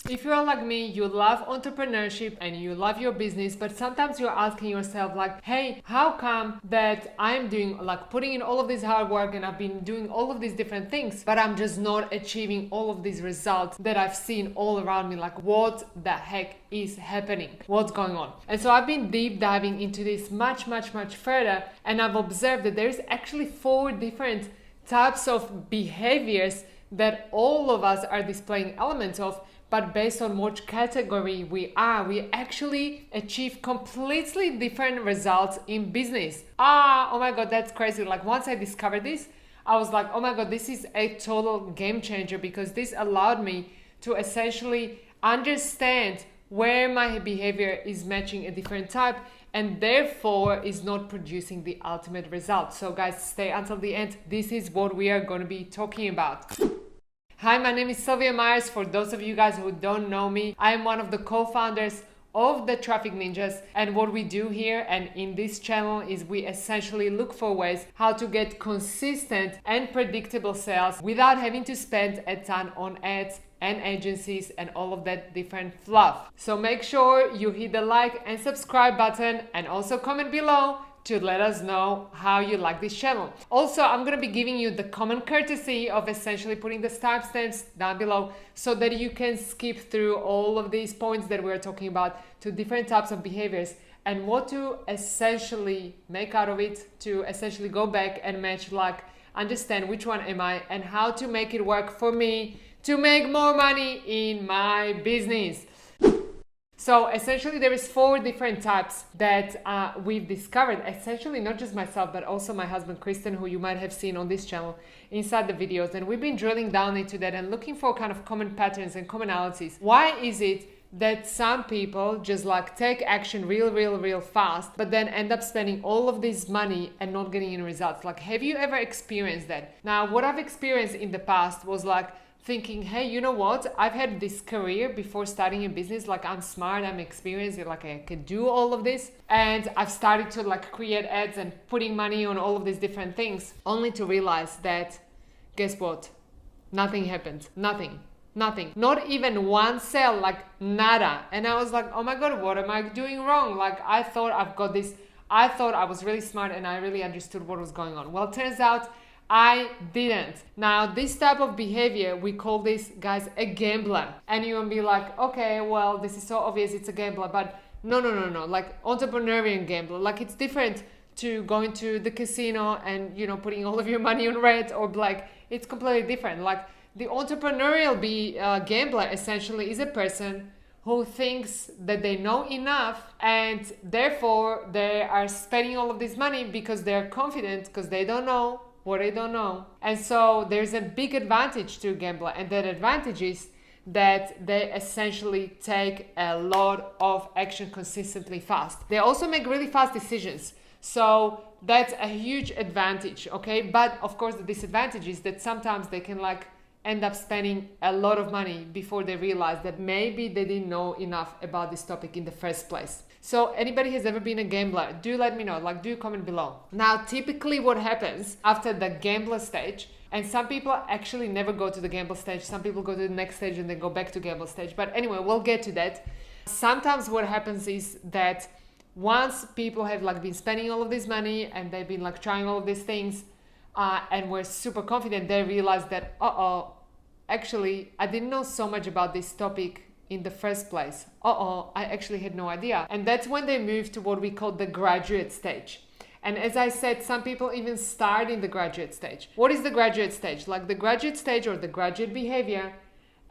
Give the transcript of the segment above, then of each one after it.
If you're like me, you love entrepreneurship and you love your business, but sometimes you're asking yourself like, hey, how come that I'm doing like putting in all of this hard work and I've been doing all of these different things, but I'm just not achieving all of these results that I've seen all around me? Like, what the heck is happening? What's going on? And so I've been deep diving into this much further, and I've observed that there's actually 4 different types of behaviors that all of us are displaying elements of, but based on which category we are, we actually achieve completely different results in business. Oh my God, that's crazy. Like, once I discovered this, I was like, oh my God, this is a total game changer, because this allowed me to essentially understand where my behavior is matching a different type and therefore is not producing the ultimate result. So guys, stay until the end. This is what we are going to be talking about. Hi, my name is Silvia Myers. For those of you guys who don't know me, I am one of the co-founders of the Traffic Ninjas, and what we do here and in this channel is we essentially look for ways how to get consistent and predictable sales without having to spend a ton on ads and agencies and all of that different fluff. So make sure you hit the like and subscribe button, and also comment below to let us know how you like this channel. Also, I'm going to be giving you the common courtesy of essentially putting the timestamps down below so that you can skip through all of these points that we're talking about to different types of behaviors and what to essentially make out of it, to essentially go back and match, like understand which one am I and how to make it work for me to make more money in my business. So essentially there is 4 different types that we've discovered, essentially not just myself, but also my husband, Kristen, who you might have seen on this channel inside the videos. And we've been drilling down into that and looking for kind of common patterns and commonalities. Why is it that some people just like take action real fast, but then end up spending all of this money and not getting any results? Like, have you ever experienced that? Now, what I've experienced in the past was like, thinking, hey, you know what? I've had this career before starting a business. Like, I'm smart, I'm experienced, like I can do all of this. And I've started to like create ads and putting money on all of these different things, only to realize that, guess what? Nothing happened. Nothing. Not even one sale, like nada. And I was like, oh my God, what am I doing wrong? Like, I thought I've got this. I thought I was really smart and I really understood what was going on. Well, it turns out I didn't. Now, this type of behavior, we call this, guys, a gambler. And you will be like, okay, well, this is so obvious, it's a gambler. But no. Like, entrepreneurial gambler. Like, it's different to going to the casino and, you know, putting all of your money on red or black. It's completely different. Like, the entrepreneurial gambler essentially is a person who thinks that they know enough and therefore they are spending all of this money because they're confident, because they don't know what I don't know. And so there's a big advantage to a gambler, and that advantage is that they essentially take a lot of action consistently fast. They also make really fast decisions. So that's a huge advantage, okay? But of course the disadvantage is that sometimes they can like end up spending a lot of money before they realize that maybe they didn't know enough about this topic in the first place. So anybody has ever been a gambler, do let me know, like do comment below. Now, typically what happens after the gambler stage, and some people actually never go to the gamble stage, some people go to the next stage and then go back to gamble stage. But anyway, we'll get to that. Sometimes what happens is that once people have like been spending all of this money and they've been like trying all of these things and we're super confident, they realize that, actually, I didn't know so much about this topic in the first place. I actually had no idea. And that's when they move to what we call the graduate stage. And as I said, some people even start in the graduate stage. What is the graduate stage? Like, the graduate stage or the graduate behavior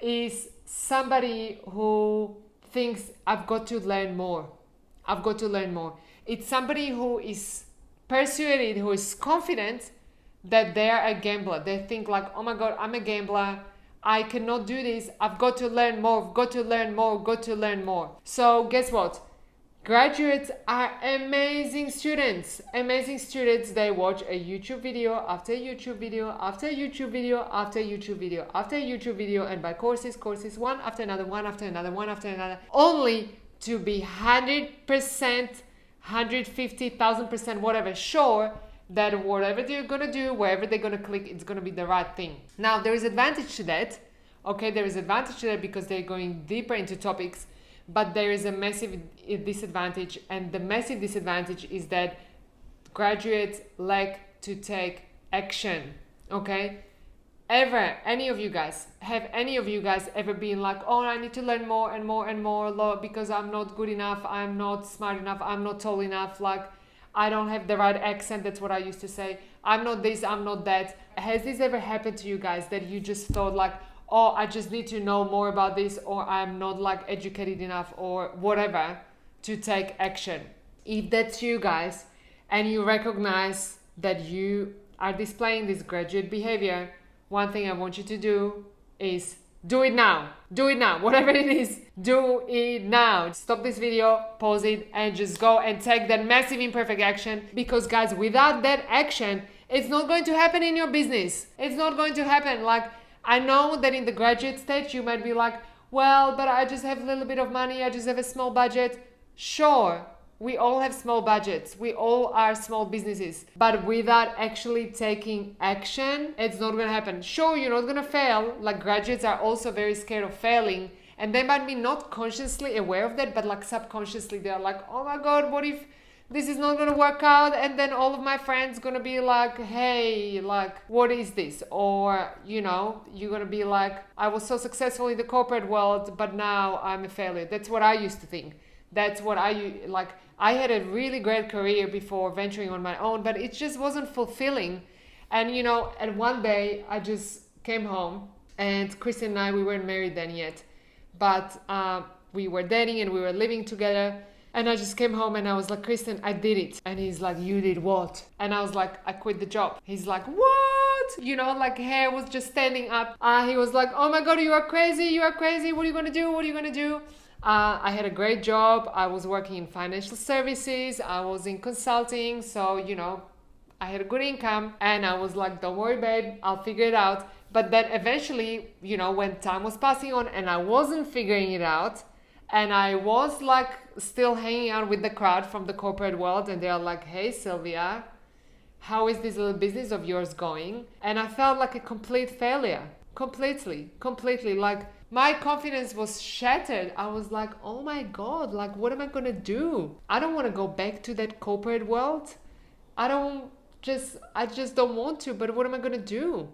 is somebody who thinks, I've got to learn more. It's somebody who is persuaded, who is confident that they're a gambler. They think like, oh my God, I'm a gambler. I cannot do this. I've got to learn more. So guess what? Graduates are amazing students. They watch a YouTube video after YouTube video after YouTube video after YouTube video after YouTube video and buy courses, one after another, only to be 100%, 150,000%, whatever, sure that whatever they're gonna do, wherever they're gonna click, it's gonna be the right thing. Now, there is advantage to that. Okay, there is advantage to that because they're going deeper into topics, but there is a massive disadvantage, and the massive disadvantage is that graduates lack to take action. Okay, any of you guys ever been like, oh, I need to learn more and more and more because I'm not good enough, I'm not smart enough, I'm not tall enough, like I don't have the right accent, that's what I used to say, I'm not this, I'm not that. Has this ever happened to you guys, that you just thought like, oh, I just need to know more about this, or I'm not like educated enough or whatever to take action? If that's you guys, and you recognize that you are displaying this graduate behavior, one thing I want you to do is do it now. Do it now. Whatever it is, do it now. Stop this video, pause it, and just go and take that massive imperfect action. Because guys, without that action, it's not going to happen in your business. It's not going to happen. Like, I know that in the graduate stage, you might be like, well, but I just have a little bit of money. I just have a small budget. Sure. We all have small budgets. We all are small businesses. But without actually taking action, it's not going to happen. Sure, you're not going to fail. Like, graduates are also very scared of failing. And they might be not consciously aware of that, but like subconsciously, they're like, oh my God, what if this is not going to work out? And then all of my friends going to be like, hey, like, what is this? Or, you know, you're going to be like, I was so successful in the corporate world, but now I'm a failure. That's what I used to think. That's what I had a really great career before venturing on my own, but it just wasn't fulfilling. And, you know, and one day I just came home, and Kristen and I, we weren't married then yet, but we were dating and we were living together. And I just came home and I was like, Kristen, I did it. And he's like, you did what? And I was like, I quit the job. He's like, what? You know, like hair was just standing up. He was like, oh my God, you are crazy. You are crazy. What are you going to do? What are you going to do? I had a great job. I was working in financial services. I was in consulting. So, you know, I had a good income. And I was like, don't worry, babe, I'll figure it out. But then eventually, you know, when time was passing on and I wasn't figuring it out, and I was like still hanging out with the crowd from the corporate world, and they're like, hey, Silvia, how is this little business of yours going? And I felt like a complete failure. Completely. Like, my confidence was shattered. I was like, oh my God, like, what am I going to do? I don't want to go back to that corporate world. I just don't want to, but what am I going to do?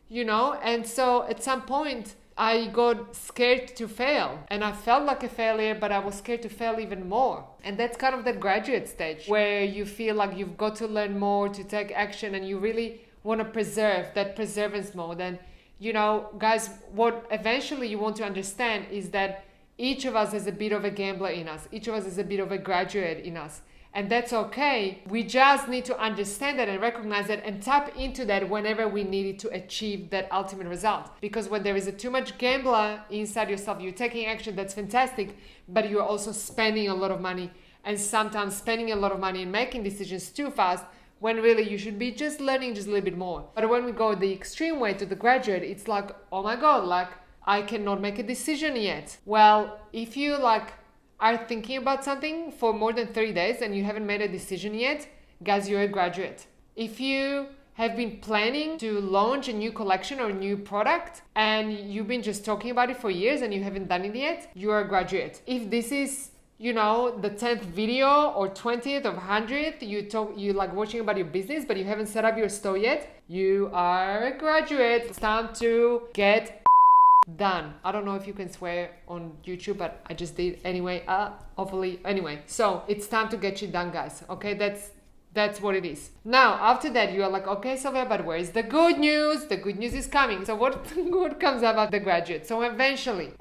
You know? And so at some point, I got scared to fail, and I felt like a failure, but I was scared to fail even more. And that's kind of that graduate stage where you feel like you've got to learn more, to take action, and you really want to preserve that perseverance mode. And, you know, guys, what eventually you want to understand is that each of us has a bit of a gambler in us. Each of us has a bit of a graduate in us. And that's okay. We just need to understand that and recognize that and tap into that whenever we need it to achieve that ultimate result. Because when there is a too much gambler inside yourself, you're taking action, that's fantastic, but you're also spending a lot of money, and sometimes spending a lot of money and making decisions too fast, when really you should be just learning just a little bit more. But when we go the extreme way to the graduate, it's like, oh my God, like, I cannot make a decision yet. Well, if you are thinking about something for more than 30 days and you haven't made a decision yet, guys, you're a graduate. If you have been planning to launch a new collection or a new product and you've been just talking about it for years and you haven't done it yet, you're a graduate. If this is, you know, the 10th video or 20th or 100th, you like watching about your business, but you haven't set up your store yet, you are a graduate. It's time to get done. I don't know if you can swear on YouTube, but I just did anyway. Hopefully, anyway. So it's time to get shit done, guys. Okay, that's what it is. Now, after that, you are like, okay, Silvia, but where is the good news? The good news is coming. So what good comes about the graduate? So eventually,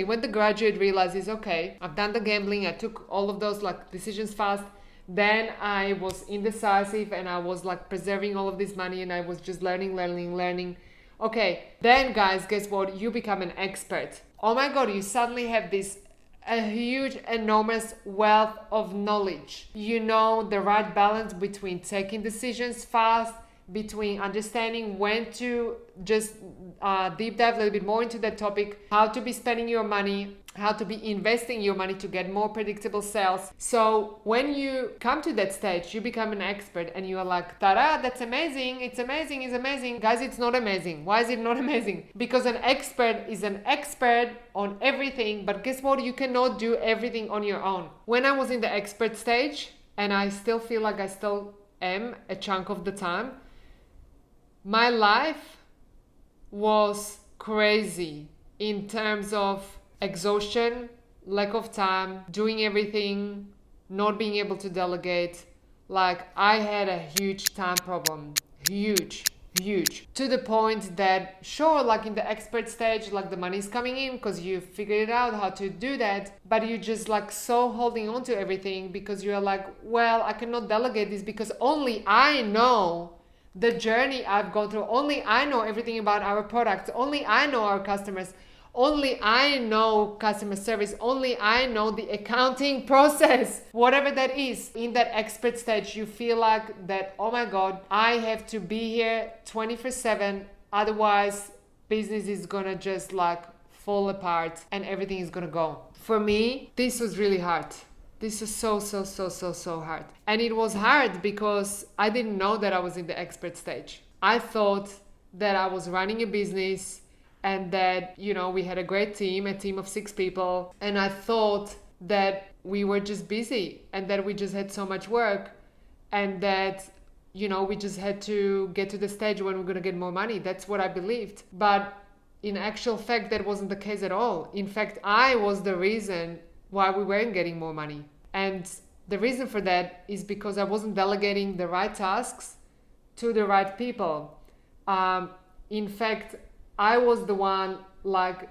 when the graduate realizes, okay, I've done the gambling, I took all of those like decisions fast, then I was indecisive and I was like preserving all of this money and I was just learning. Okay, then guys, guess what? You become an expert. Oh my God, you suddenly have a huge, enormous wealth of knowledge. You know the right balance between taking decisions fast, between understanding when to just deep dive a little bit more into that topic, how to be spending your money, how to be investing your money to get more predictable sales. So when you come to that stage, you become an expert and you are like, ta-da, that's amazing, it's amazing, it's amazing. Guys, it's not amazing. Why is it not amazing? Because an expert is an expert on everything, but guess what? You cannot do everything on your own. When I was in the expert stage, and I still feel like I still am a chunk of the time, my life was crazy in terms of exhaustion, lack of time, doing everything, not being able to delegate. Like, I had a huge time problem, huge, to the point that, sure, like in the expert stage, like the money's coming in because you figured out how to do that, but you just like so holding on to everything because you're like, well, I cannot delegate this because only I know the journey I've gone through, only I know everything about our products, only I know our customers, only I know customer service, only I know the accounting process, whatever that is. In that expert stage, you feel like that, oh my God, I have to be here 24/7, otherwise business is gonna just like fall apart and everything is gonna go. For me, this was really hard. This is so hard. And it was hard because I didn't know that I was in the expert stage. I thought that I was running a business and that, you know, we had a great team, a team of 6 people. And I thought that we were just busy and that we just had so much work and that, you know, we just had to get to the stage when we're going to get more money. That's what I believed. But in actual fact, that wasn't the case at all. In fact, I was the reason why we weren't getting more money. And the reason for that is because I wasn't delegating the right tasks to the right people. In fact, I was the one like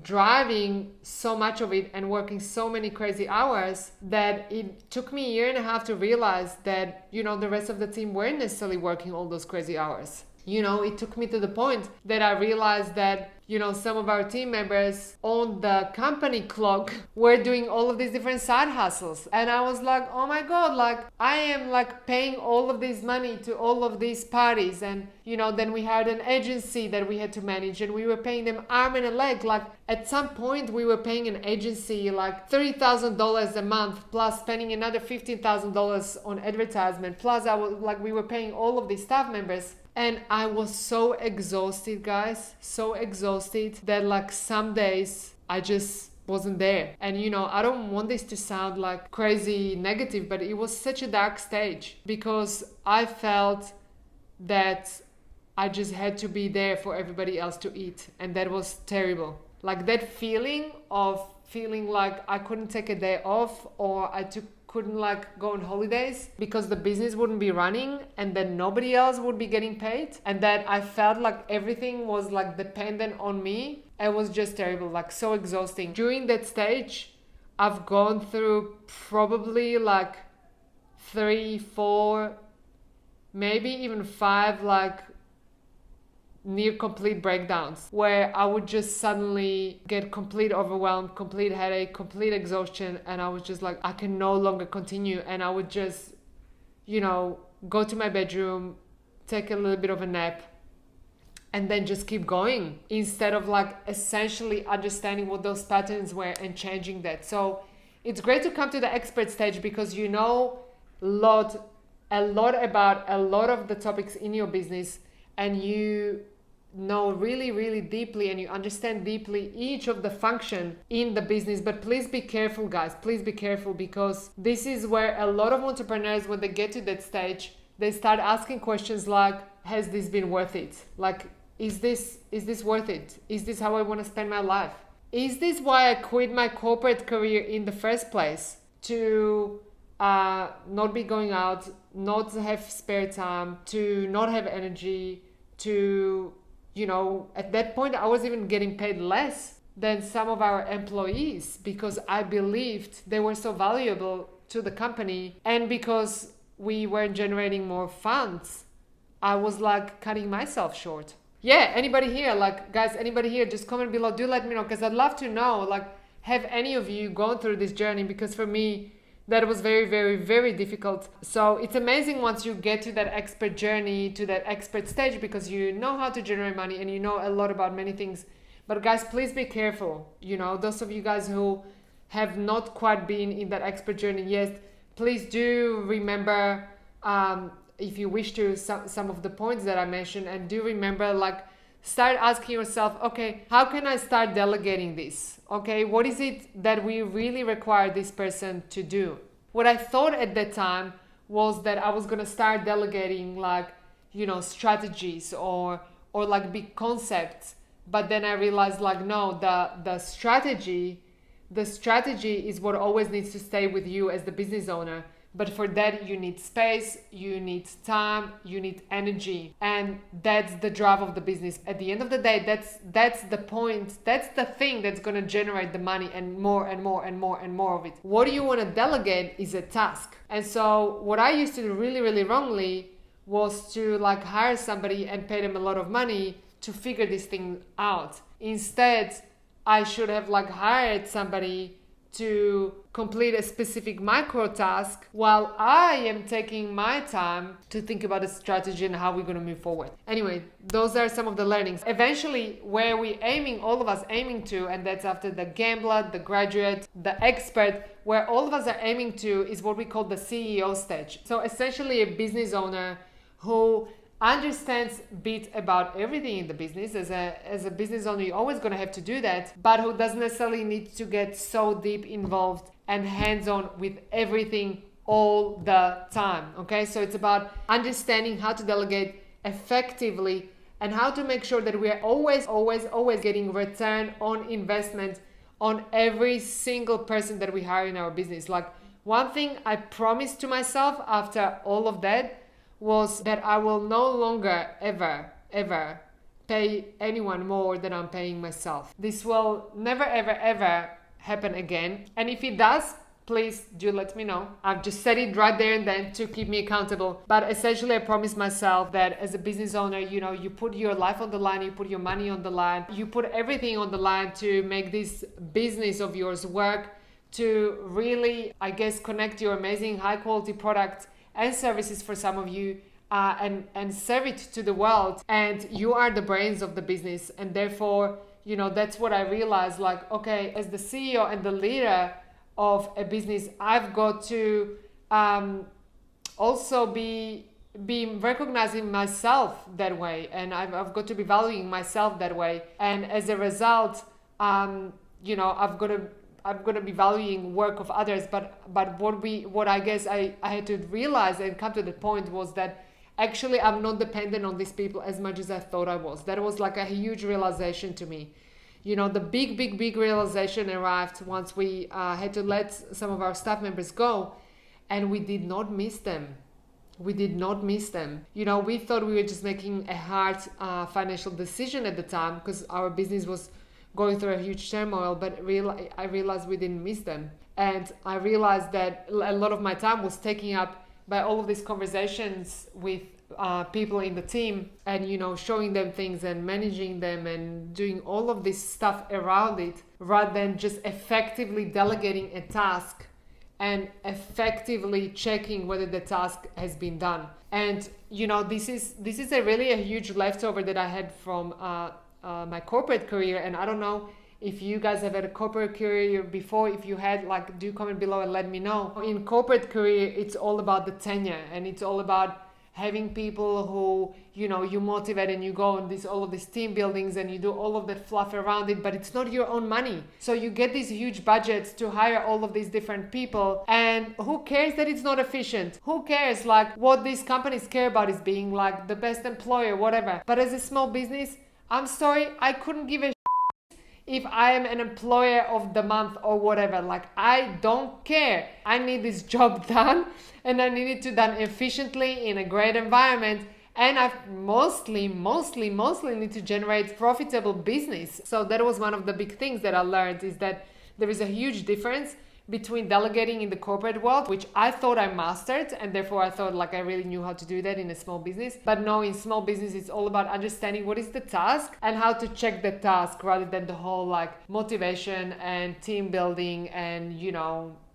driving so much of it and working so many crazy hours that it took me a year and a half to realize that, you know, the rest of the team weren't necessarily working all those crazy hours. You know, it took me to the point that I realized that, you know, some of our team members on the company clock were doing all of these different side hustles. And I was like, oh my God, like I am like paying all of this money to all of these parties. And, you know, then we had an agency that we had to manage and we were paying them arm and a leg. Like at some point we were paying an agency like $30,000 a month plus spending another $15,000 on advertisement. Plus we were paying all of these staff members. And I was so exhausted, guys, so exhausted that like some days I just wasn't there. And you know, I don't want this to sound like crazy negative, but it was such a dark stage because I felt that I just had to be there for everybody else to eat. And that was terrible. Like that feeling of feeling like I couldn't take a day off or couldn't like go on holidays because the business wouldn't be running and then nobody else would be getting paid, and that I felt like everything was like dependent on me. It was just terrible, like so exhausting. During that stage, I've gone through probably like 3, 4, maybe even 5 like near complete breakdowns where I would just suddenly get complete overwhelmed, complete headache, complete exhaustion, and I was just like, I can no longer continue. And I would just, you know, go to my bedroom, take a little bit of a nap, and then just keep going instead of like essentially understanding what those patterns were and changing that. So it's great to come to the expert stage because you know a lot about a lot of the topics in your business, and you know really deeply and you understand deeply each of the function in the business. But please be careful, guys, please be careful, because this is where a lot of entrepreneurs, when they get to that stage, they start asking questions like, has this been worth it? Like, is this worth it? Is this how I want to spend my life? Is this why I quit my corporate career in the first place? To not be going out, not have spare time, to not have energy, to, you know, at that point I was even getting paid less than some of our employees because I believed they were so valuable to the company, and because we weren't generating more funds, I was like cutting myself short. Yeah, anybody here, like guys, anybody here, just comment below, do let me know, because I'd love to know, like, have any of you gone through this journey? Because for me, That was very, very, very difficult. So it's amazing once you get to that expert journey, to that expert stage, because you know how to generate money and you know a lot about many things. But guys, please be careful. Those of you guys who have not quite been in that expert journey yet, please do remember, if you wish to, some of the points that I mentioned, and do remember, start asking yourself, okay, how can I start delegating this? Okay, what is it that we really require this person to do? What I thought at that time was that I was gonna start delegating strategies or big concepts, but then I realized no, the strategy is what always needs to stay with you as the business owner. But for that, you need space, you need time, you need energy. And that's the drive of the business. At the end of the day, that's the point. That's the thing that's going to generate the money, and more and more and more and more of it. What do you want to delegate is a task. And so what I used to do really, really wrongly was to hire somebody and pay them a lot of money to figure this thing out. Instead, I should have hired somebody to complete a specific micro task while I am taking my time to think about a strategy and how we're going to move forward. Anyway, those are some of the learnings. Eventually, where all of us aiming to, and that's after the gambler, the graduate, the expert, where all of us are aiming to is what we call the CEO stage. So essentially a business owner who understands a bit about everything in the business. As a business owner, you're always going to have to do that, but who doesn't necessarily need to get so deep involved and hands-on with everything all the time. Okay, so it's about understanding how to delegate effectively and how to make sure that we are always getting return on investment on every single person that we hire in our business. One thing I promised to myself after all of that was that I will no longer ever pay anyone more than I'm paying myself. This will never ever happen again. And if it does, please do let me know. I've just said it right there and then to keep me accountable. But essentially I promised myself that as a business owner, you put your life on the line, you put your money on the line, you put everything on the line to make this business of yours work, to really, connect your amazing high quality product and services for some of you, and serve it to the world. And you are the brains of the business. And therefore, that's what I realized. Okay, as the CEO and the leader of a business, I've got to also be recognizing myself that way. And I've got to be valuing myself that way. And as a result, I've got to be valuing work of others, but what I had to realize and come to the point was that actually I'm not dependent on these people as much as I thought I was. That was a huge realization to me. The big realization arrived once we had to let some of our staff members go, and we did not miss them. We thought we were just making a hard financial decision at the time because our business was going through a huge turmoil, but I realized we didn't miss them. And I realized that a lot of my time was taken up by all of these conversations with people in the team and, showing them things and managing them and doing all of this stuff around it, rather than just effectively delegating a task and effectively checking whether the task has been done. And, this is a huge leftover that I had from my corporate career. And I don't know if you guys have had a corporate career before. If you had, do comment below and let me know. In corporate career, it's all about the tenure, and it's all about having people who, you motivate and you go on all of these team buildings and you do all of that fluff around it, but it's not your own money. So you get these huge budgets to hire all of these different people, and who cares that it's not efficient? Who cares? What these companies care about is being the best employer, whatever. But as a small business, I'm sorry, I couldn't give a if I am an employer of the month or whatever. I don't care. I need this job done, and I need it done efficiently in a great environment. And I mostly need to generate profitable business. So that was one of the big things that I learned, is that there is a huge difference between delegating in the corporate world, which I thought I mastered, and therefore I thought I really knew how to do that in a small business. But no, in small business, it's all about understanding what is the task and how to check the task, rather than the whole motivation and team building and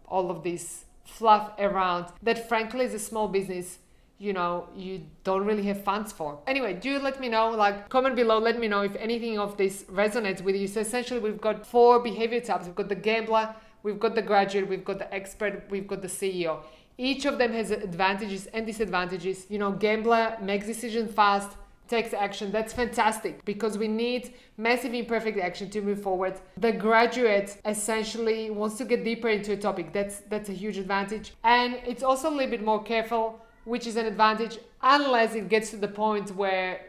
all of these fluff around that frankly as a small business, you don't really have funds for. Anyway, do let me know, like comment below, let me know if anything of this resonates with you. So essentially we've got 4 behavior types. We've got the gambler, we've got the graduate, we've got the expert, we've got the CEO. Each of them has advantages and disadvantages. Gambler makes decisions fast, takes action. That's fantastic because we need massive imperfect action to move forward. The graduate essentially wants to get deeper into a topic. That's a huge advantage. And it's also a little bit more careful, which is an advantage, unless it gets to the point where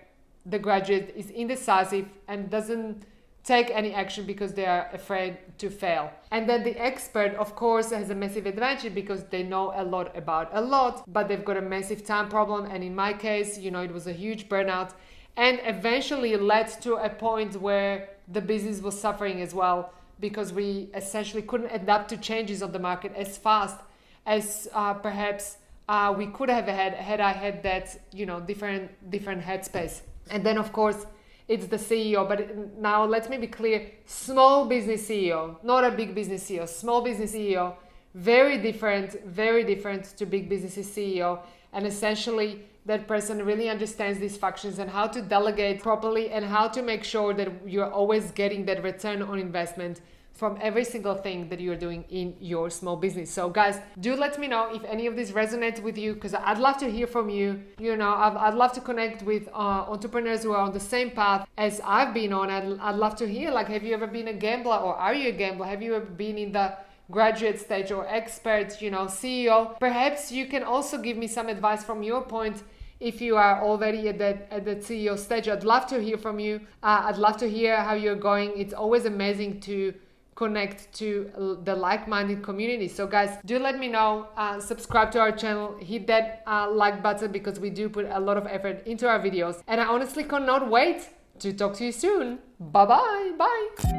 the graduate is indecisive and doesn't take any action because they are afraid to fail. And then the expert, of course, has a massive advantage because they know a lot about a lot, but they've got a massive time problem. And in my case, it was a huge burnout and eventually led to a point where the business was suffering as well because we essentially couldn't adapt to changes of the market as fast as perhaps we could have had I had that, different headspace. And then of course, it's the CEO. But now let me be clear, small business CEO, not a big business CEO, small business CEO, very different to big business CEO. And essentially that person really understands these functions and how to delegate properly and how to make sure that you're always getting that return on investment from every single thing that you're doing in your small business. So guys, do let me know if any of this resonates with you because I'd love to hear from you. I'd love to connect with entrepreneurs who are on the same path as I've been on. I'd love to hear, like, have you ever been a gambler or are you a gambler? Have you ever been in the graduate stage or expert, CEO? Perhaps you can also give me some advice from your point if you are already at that CEO stage. I'd love to hear from you. I'd love to hear how you're going. It's always amazing to connect to the like-minded community. So guys, do let me know, subscribe to our channel, hit that like button because we do put a lot of effort into our videos. And I honestly cannot wait to talk to you soon. Bye-bye. Bye.